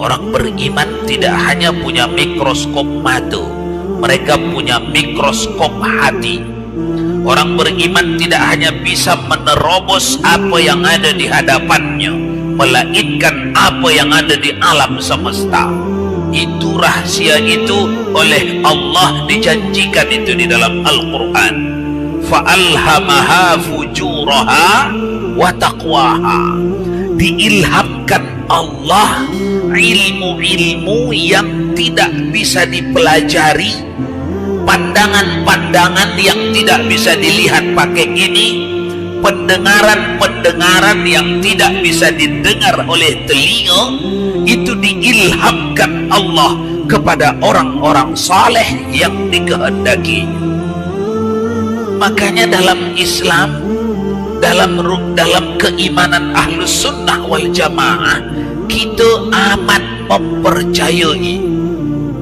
Orang beriman tidak hanya punya mikroskop mata, mereka punya mikroskop hati. Orang beriman tidak hanya bisa menerobos apa yang ada di hadapannya, melainkan apa yang ada di alam semesta. Itu rahasia itu oleh Allah dijanjikan itu di dalam Al-Quran. Fa'alhamaha fujuraha wa taqwaha. Diilhamkan Allah ilmu-ilmu yang tidak bisa dipelajari, pandangan-pandangan yang tidak bisa dilihat pakai ini, pendengaran-pendengaran yang tidak bisa didengar oleh telinga, itu diilhamkan Allah kepada orang-orang saleh yang dikehendaki. Makanya dalam Islam, dalam keimanan Ahlus Sunnah wal Jamaah, kita amat mempercayai.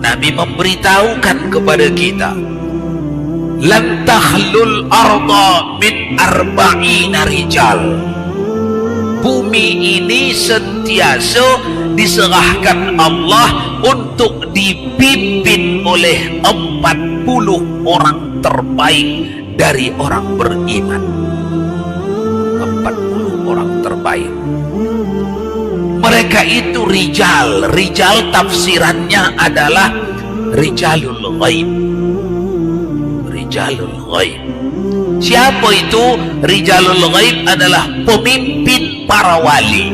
Nabi memberitahukan kepada kita, lan tahlul arda min arba'ina rijal. Bumi ini sentiasa diserahkan Allah untuk dipimpin oleh 40 orang terbaik dari orang beriman. 40 orang terbaik. Mereka itu rijal. Rijal tafsirannya adalah rijalul ghaib. Rijalul ghaib. Siapa itu? Rijalul ghaib adalah pemimpin para wali.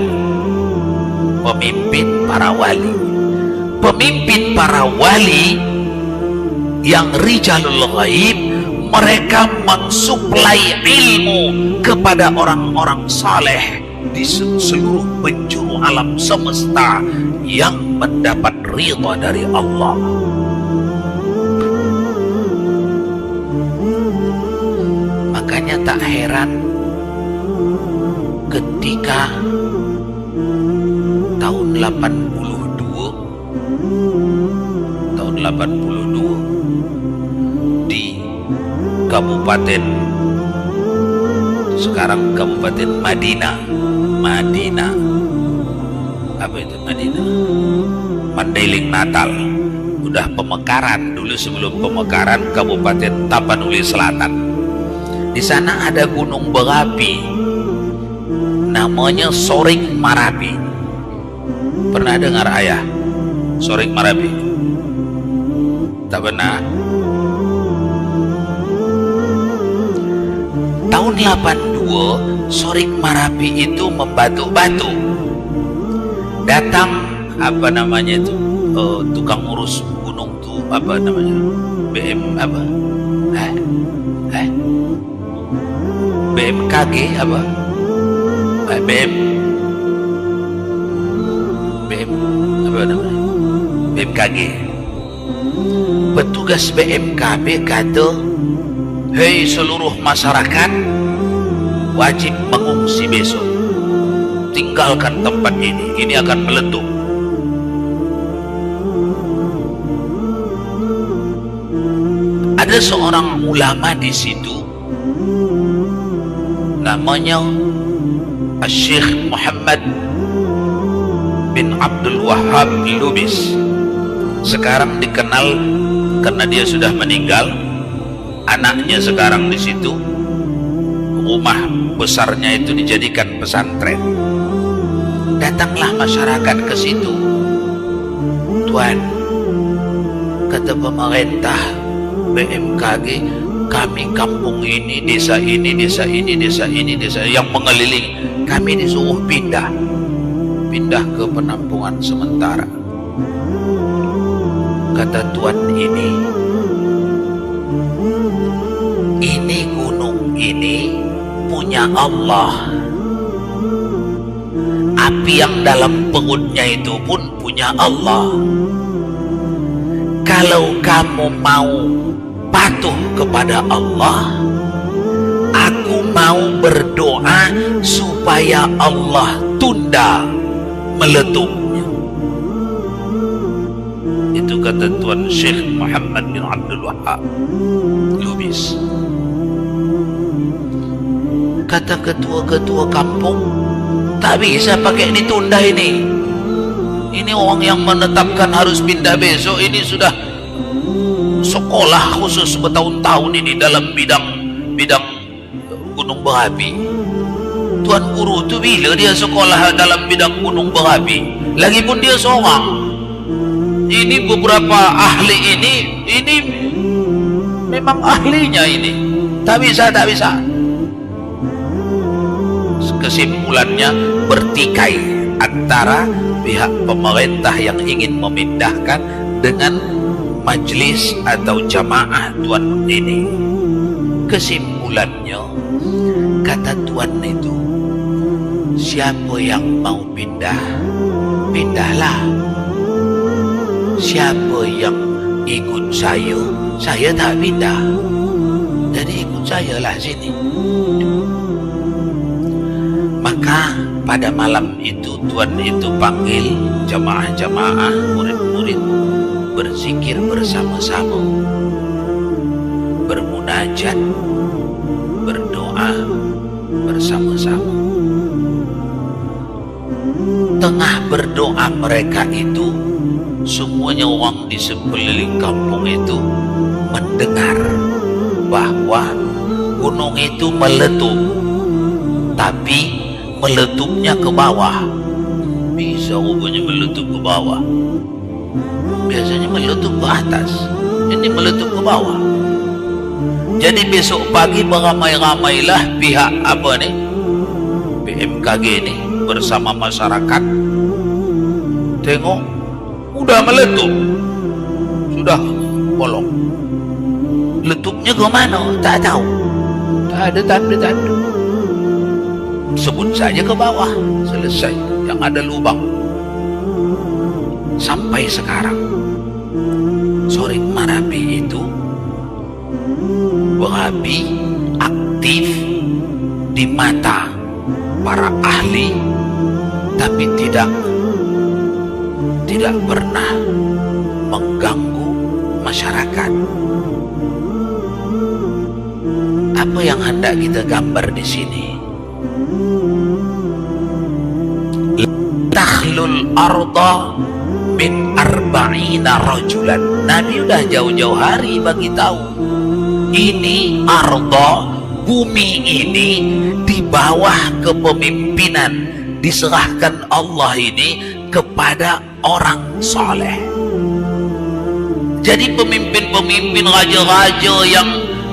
Pemimpin para wali. Pemimpin para wali yang rijalul ghaib, mereka mensuplai ilmu kepada orang-orang saleh di seluruh penjuru alam semesta yang mendapat ridha dari Allah. Makanya tak heran ketika tahun 82 di Kabupaten, sekarang Kabupaten Madinah, apa itu Madinah? Mandailing Natal. Udah pemekaran dulu, sebelum pemekaran Kabupaten Tapanuli Selatan. Di sana ada gunung berapi namanya Sorik Marapi. Pernah dengar ayah Sorik Marapi? Tak pernah. Tahun 82 Sorik Marapi itu membatu-batu. Datang apa namanya itu, tukang urus gunung tuh, apa namanya, BM apa, BMKG apa, BM apa namanya, BMKG. Petugas BMKG kata, hei seluruh masyarakat wajib mengungsi besok, tinggalkan tempat ini akan meletup. Ada seorang ulama di situ namanya Syekh Muhammad bin Abdul Wahhab Lubis. Sekarang dikenal karena dia sudah meninggal. Anaknya sekarang di situ, rumah besarnya itu dijadikan pesantren. Datanglah masyarakat ke situ. Tuan, kata pemerintah BMKG, kami kampung ini, desa ini, desa ini, desa ini, desa yang mengelilingi, kami disuruh pindah ke penampungan sementara. Kata tuan, ini gunung ini punya Allah. Api yang dalam perutnya itu pun punya Allah. Kalau kamu mau patuh kepada Allah, aku mau berdoa supaya Allah tunda meletupnya. Itu kata Tuan Syekh Muhammad bin Abdul Wahhab Lubis. Kata ketua-ketua kampung, tak bisa pakai ditunda ini Ini orang yang menetapkan harus pindah besok ini sudah sekolah khusus bertahun-tahun ini dalam bidang gunung berapi. Tuan guru tu bila dia sekolah dalam bidang gunung berapi, lagipun dia seorang. Ini beberapa ahli ini memang ahlinya ini. Tak bisa. Kesimpulannya bertikai antara pihak pemerintah yang ingin memindahkan dengan majlis atau jamaah tuan ini. Kesimpulannya, kata tuan itu, siapa yang mau pindah, pindahlah. Siapa yang ikut saya tak pindah. Jadi ikut saya lah sini. Maka pada malam itu tuan itu panggil jamaah-jamaah, murid-murid berzikir bersama-sama, bermunajat, berdoa bersama-sama. Tengah berdoa mereka itu, semuanya orang di sekeliling kampung itu mendengar bahwa gunung itu meletup, tapi meletupnya ke bawah. Bisa rupanya meletup ke bawah. Biasanya meletup ke atas, ini meletup ke bawah. Jadi besok pagi beramai-ramailah pihak BMKG ini bersama masyarakat. Tengok, udah meletup, sudah bolong. Letupnya ke mana? Tak tahu. Tak ada tanda-tanda. Sebut saja ke bawah, selesai. Yang ada lubang. Sampai sekarang Sorik Marapi itu berapi aktif di mata para ahli, tapi tidak pernah mengganggu masyarakat. Apa yang hendak kita gambar di sini? Takhlul arda min arba'ina rajulan. Nabi udah jauh-jauh hari bagi tahu, ini arda, bumi ini di bawah kepemimpinan, diserahkan Allah ini kepada orang soleh. Jadi pemimpin-pemimpin, raja-raja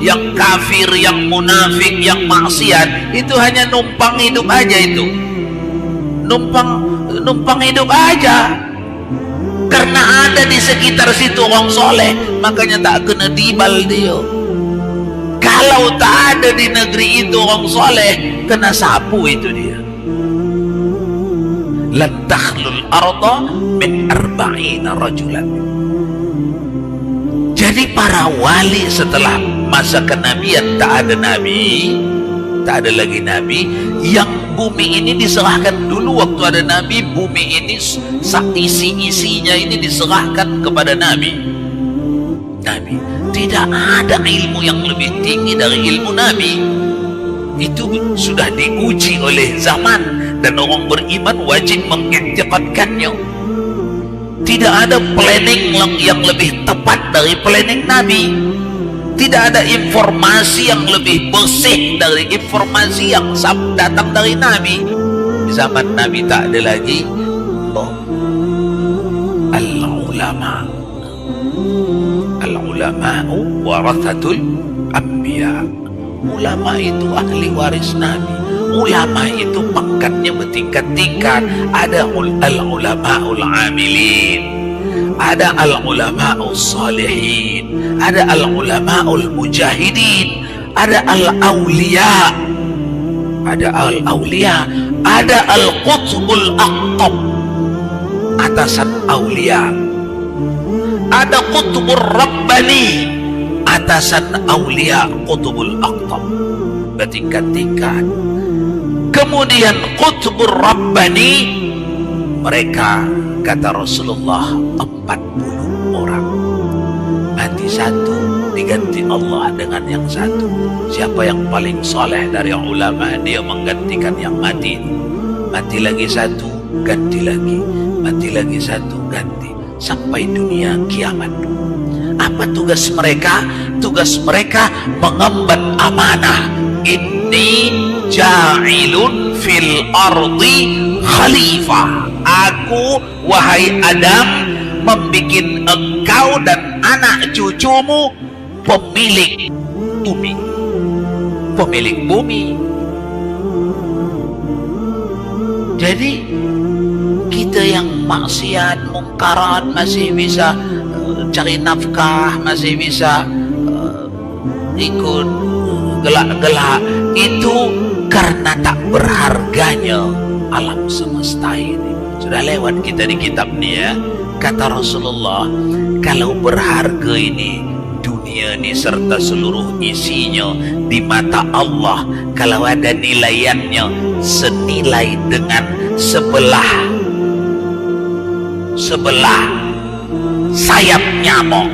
yang kafir, yang munafik, yang maksiat, itu hanya numpang hidup aja itu. Numpang hidup aja. Karena ada di sekitar situ orang soleh, makanya tak kena dibal dia. Kalau tak ada di negeri itu orang soleh, kena sapu itu dia. Lan takhlul arda min arba'ina rajulan. Jadi para wali setelah masa kenabian tak ada nabi, tak ada lagi nabi. Yang bumi ini diserahkan dulu waktu ada nabi, bumi ini isi-isinya ini diserahkan kepada nabi. Tidak ada ilmu yang lebih tinggi dari ilmu nabi. Itu sudah diuji oleh zaman dan orang beriman wajib mengiktikadkannya. Tidak ada planning yang lebih tepat dari planning nabi. Tidak ada informasi yang lebih bersih dari informasi yang datang dari Nabi. Di zaman Nabi tak ada lagi al-ulama. Al-ulama'u warathatul anbiya. Ulama itu ahli waris Nabi. Ulama itu pangkatnya bertingkat-tingkat. Ada al-ulama'ul amilin, ada al-ulama'ul salihin, ada al-ulama'ul mujahidin, ada al-awliya, ada al-qutbul aqtab, atasan awliya, ada qutbur rabbani, atasan awliya qutbul aqtab, bertingkat-tingkat. Kemudian qutbur rabbani, mereka kata Rasulullah 40 orang. Mati satu, diganti Allah dengan yang satu. Siapa yang paling soleh dari ulama, dia menggantikan yang mati. Mati lagi satu, ganti lagi. mati lagi satu, ganti sampai dunia kiamat. Apa tugas mereka? Tugas mereka mengemban amanah. Inni ja'ilun fil ardi khalifah. Aku, wahai Adam, membikin engkau dan anak cucumu pemilik bumi. Pemilik bumi. Jadi kita yang maksiat, mungkarat masih bisa cari nafkah, masih bisa ikut gelak-gelak, itu karena tak berharganya alam semesta ini. Sudah lewat kita di kitab ni ya. Kata Rasulullah, kalau berharga ini dunia ini serta seluruh isinya di mata Allah, kalau ada nilaiannya senilai dengan sebelah sayap nyamuk.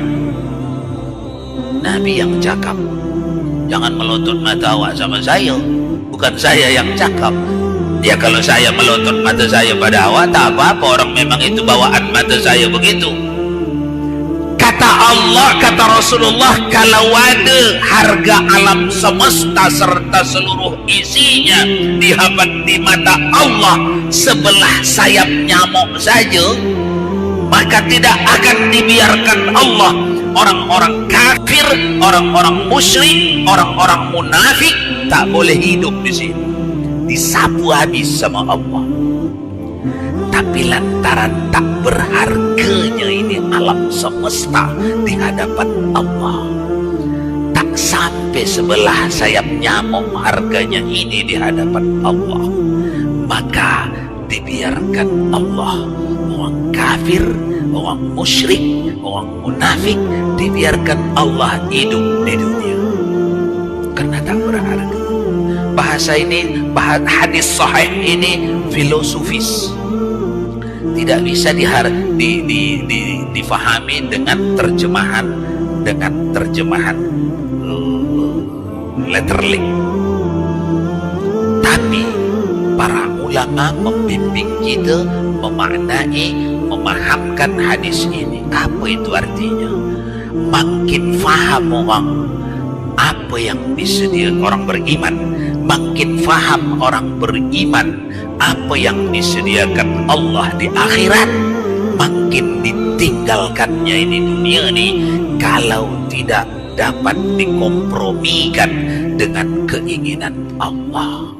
Nabi yang cakap. Jangan melotot mata awak sama saya, bukan saya yang cakap. Ya kalau saya melotot mata saya pada awak tak apa-apa, orang memang itu bawaan mata saya begitu. Kata Allah, kata Rasulullah, kalau ada harga alam semesta serta seluruh isinya di mata Allah sebelah sayap nyamuk saja, maka tidak akan dibiarkan Allah orang-orang kafir, orang-orang musyrik, orang-orang munafik tak boleh hidup di sini, disapu habis sama Allah. Tapi lantaran tak berharganya ini alam semesta di hadapan Allah, tak sampai sebelah sayap nyamuk harganya ini di hadapan Allah, maka dibiarkan Allah orang kafir, orang musyrik, orang munafik, dibiarkan Allah hidup di dunia karena tak berharga. Bahasa ini, hadis sahih ini filosofis, tidak bisa difahami dengan terjemahan letterling. Tapi para ulama membimbing kita memaknai, memahamkan hadis ini. Apa itu artinya? Makin faham orang apa yang disediakan orang beriman, makin faham orang beriman apa yang disediakan Allah di akhirat, makin ditinggalkannya ini dunia ini kalau tidak dapat dikompromikan dengan keinginan Allah.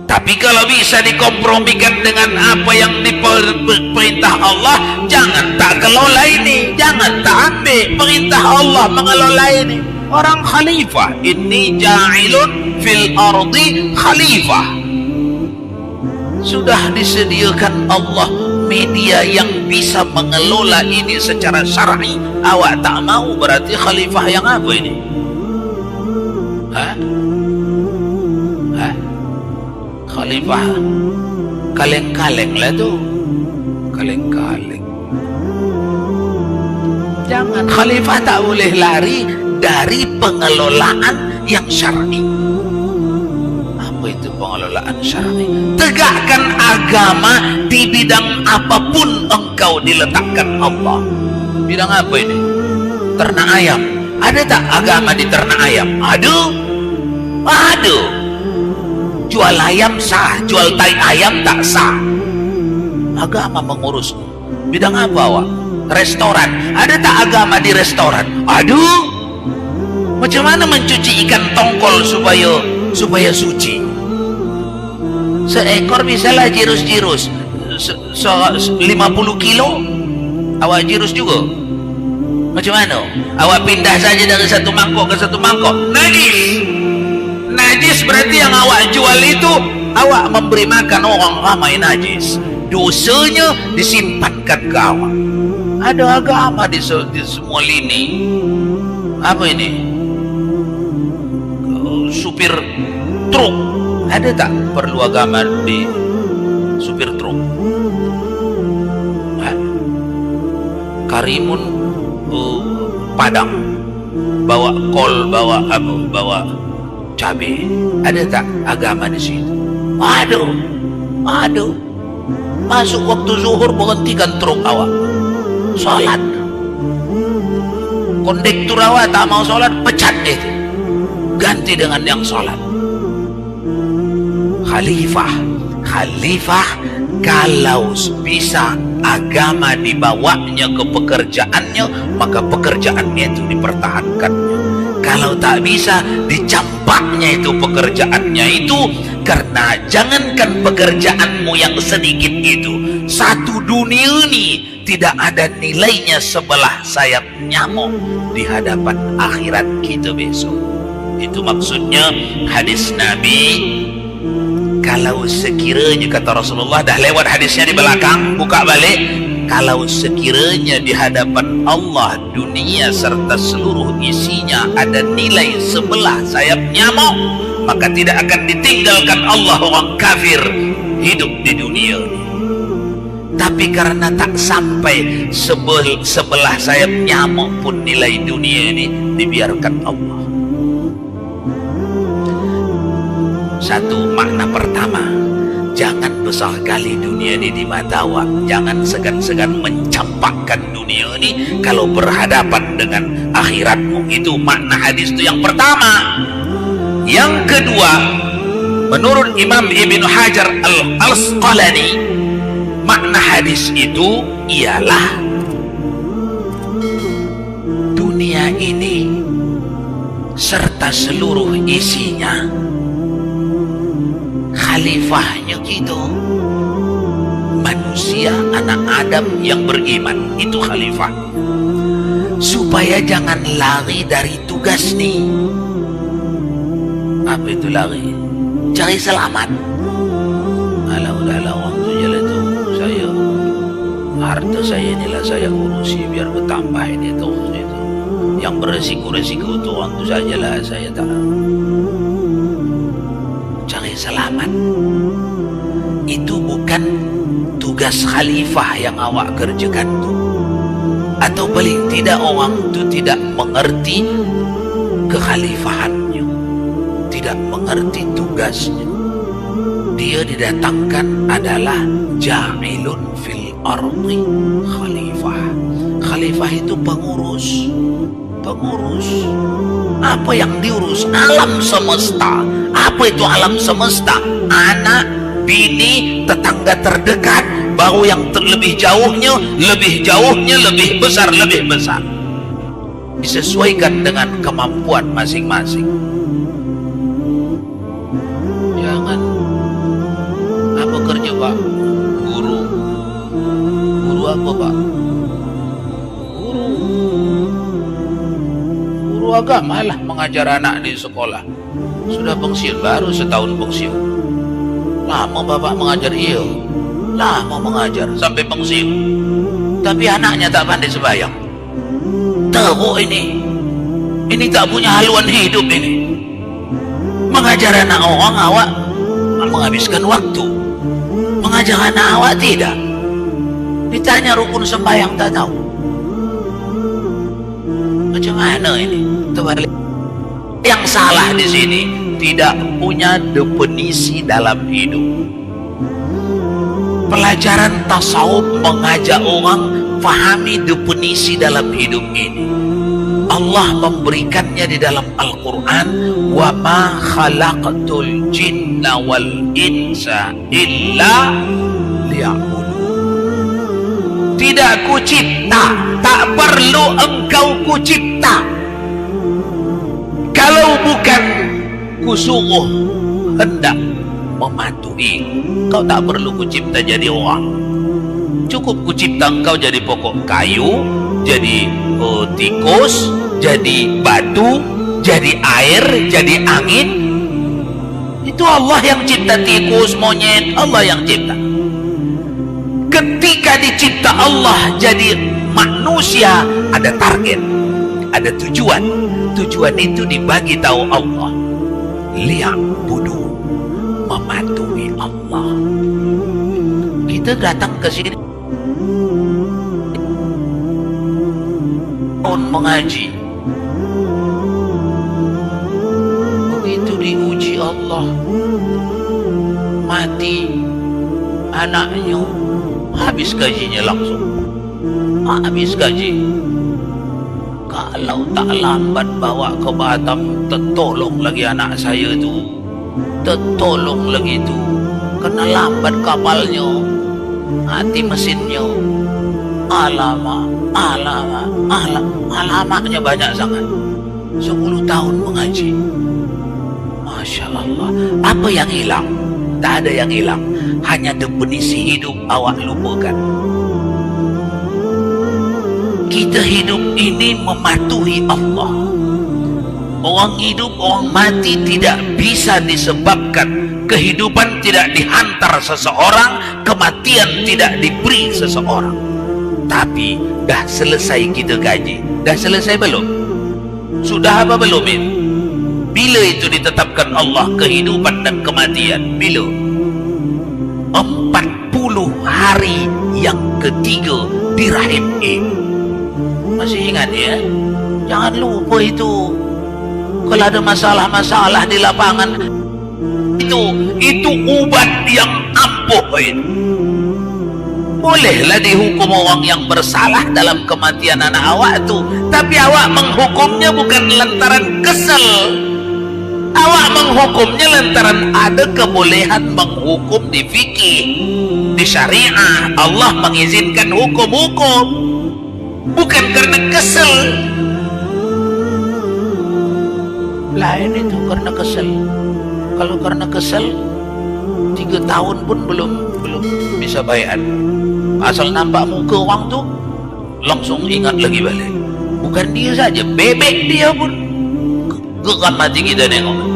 Tapi kalau bisa dikompromikan dengan apa yang diperintah Allah, jangan tak kelola ini, jangan tak ambil perintah Allah mengelola ini. Orang khalifah, inni ja'ilun fil ardi khalifah. Sudah disediakan Allah media yang bisa mengelola ini secara syar'i. Awak tak mau, berarti khalifah yang apa ini? Khalifah kaleng-kaleng lah tu, kaleng-kaleng. Jangan, khalifah tak boleh lari dari pengelolaan yang syar'i. Apa itu pengelolaan syar'i? Tegakkan agama di bidang apapun engkau diletakkan Allah. Bidang apa ini? Ternak ayam. Ada tak agama di ternak ayam? Ada. Jual ayam sah, jual tai ayam tak sah. Agama mengurus. Bidang apa awak? Restoran. Ada tak agama di restoran? Aduh. Macam mana mencuci ikan tongkol supaya suci? Seekor bisalah jirus-jirus 50 kilo. Awak jirus juga? Macam mana? Awak pindah saja dari satu mangkok ke satu mangkok. Najis berarti yang awak jual itu awak memberi makan orang ramai najis. Dosanya disimpankan ke awak. Ada agama di semua lini. Apa ini? Supir truk. Ada tak perlu agama di supir truk? Karimun Padang bawa kol, bawa cabai. Ada tak agama di situ? Aduh. masuk waktu zuhur, berhentikan truk awak, sholat. Kondektur awak tak mau sholat, pecat itu, ganti dengan yang sholat. Khalifah kalau bisa agama dibawanya ke pekerjaannya, maka pekerjaannya itu dipertahankannya. Kalau tak bisa, dicampaknya itu pekerjaannya itu. Karena jangankan pekerjaanmu yang sedikit itu, satu dunia ini tidak ada nilainya sebelah sayap nyamuk di hadapan akhirat kita besok. Itu maksudnya hadis Nabi. Kalau sekiranya, kata Rasulullah, dah lewat hadisnya di belakang, buka balik. Kalau sekiranya di hadapan Allah dunia serta seluruh isinya ada nilai sebelah sayap nyamuk, maka tidak akan ditinggalkan Allah orang kafir hidup di dunia ini. Tapi karena tak sampai sebelah sayap nyamuk pun nilai dunia ini, dibiarkan Allah. Satu makna pertama, jangan besar kali dunia ini di mata awak. Jangan segan-segan mencampakkan dunia ini kalau berhadapan dengan akhiratmu. Itu makna hadis itu yang pertama. Yang kedua, menurut Imam Ibnu Hajar Al-Asqalani, makna hadis itu ialah dunia ini serta seluruh isinya, khalifahnya gitu, manusia anak Adam yang beriman, itu khalifah. Supaya jangan lari dari tugas nih. Apa itu lari? Cari selamat. Alah udahlah, waktu jalan itu saya, harta saya inilah saya urusi biar bertambah ini terus itu. Yang beresiko-resiko itu waktu sajalah saya tak. Cari selamat itu bukan tugas khalifah yang awak kerjakan tuh. Atau paling tidak orang itu tidak mengerti kekhalifahannya, tidak mengerti tugasnya. Dia didatangkan adalah ja'ilun fil ardi khalifah. Khalifah itu pengurus. Apa yang diurus? Alam semesta. Apa itu alam semesta? Anak, bini, tetangga terdekat, baru yang lebih jauhnya, lebih besar. Disesuaikan dengan kemampuan masing-masing. Jangan apa kerja Pak? Guru apa Pak? Guru agama lah, mengajar anak di sekolah. Sudah pensiun, baru setahun pensiun. Lama Bapak mengajar, iya. Lama mengajar sampai pensiun. Tapi anaknya tak pandai sembahyang. Teruk ini tak punya haluan hidup ini. Mengajar anak orang awak menghabiskan waktu, mengajar anak awak tidak. Ditanya rukun sembahyang tak tahu. Macam mana ini? Terbalik. Yang salah di sini tidak punya definisi dalam hidup. Pelajaran tasawuf mengajak orang fahami definisi dalam hidup ini. Allah memberikannya di dalam Al-Quran, wa ma khalaqtul jinna wal insa illa liya'budun. Tidak kucipta, tak perlu engkau kucipta. Kalau bukan kusuruh hendak mematuhi, kau tak perlu kucipta jadi orang. Cukup kucipta engkau jadi pokok kayu, jadi tikus, jadi batu, jadi air, jadi angin. Itu Allah yang cipta tikus, monyet, Allah yang cipta. Ketika dicipta Allah jadi manusia, ada target, ada tujuan. Tujuan itu dibagi tahu Allah. Liya'budu, mematuhi Allah. Kita datang ke sini mengaji, begitu diuji Allah, mati anaknya, habis gajinya langsung. Habis gaji. Kalau tak lambat bawa ke Batam, tertolong lagi anak saya tu. Tertolong lagi tu. Kena lambat kapalnya, mati mesinnya. Alamaknya banyak sangat. 10 tahun mengaji. Masya Allah. Apa yang hilang? Tak ada yang hilang. Hanya definisi hidup awak lupakan. Kita hidup ini mematuhi Allah. Orang hidup, orang mati tidak bisa disebabkan. Kehidupan tidak dihantar seseorang, kematian tidak diberi seseorang. Tapi dah selesai kita gaji. Dah selesai belum? Sudah apa belum ini? Bila itu ditetapkan Allah, kehidupan dan kematian? Bila? 40 hari yang ketiga di rahim ibu. Masih ingat ya? Jangan lupa itu. Kalau ada masalah-masalah di lapangan, itu ubat yang ampuh itu. Bolehlah dihukum orang yang bersalah dalam kematian anak awak tu, tapi awak menghukumnya bukan lantaran kesel. Awak menghukumnya lantaran ada kebolehan menghukum di fikih, di syariah. Allah mengizinkan hukum-hukum, bukan karena kesel. Lain itu karena kesel. Kalau karena kesel, 3 tahun pun belum bisa bayar. Asal nampak muka orang tu, langsung ingat lagi balik. Bukan dia saja, bebek dia pun geram hati kita nengok.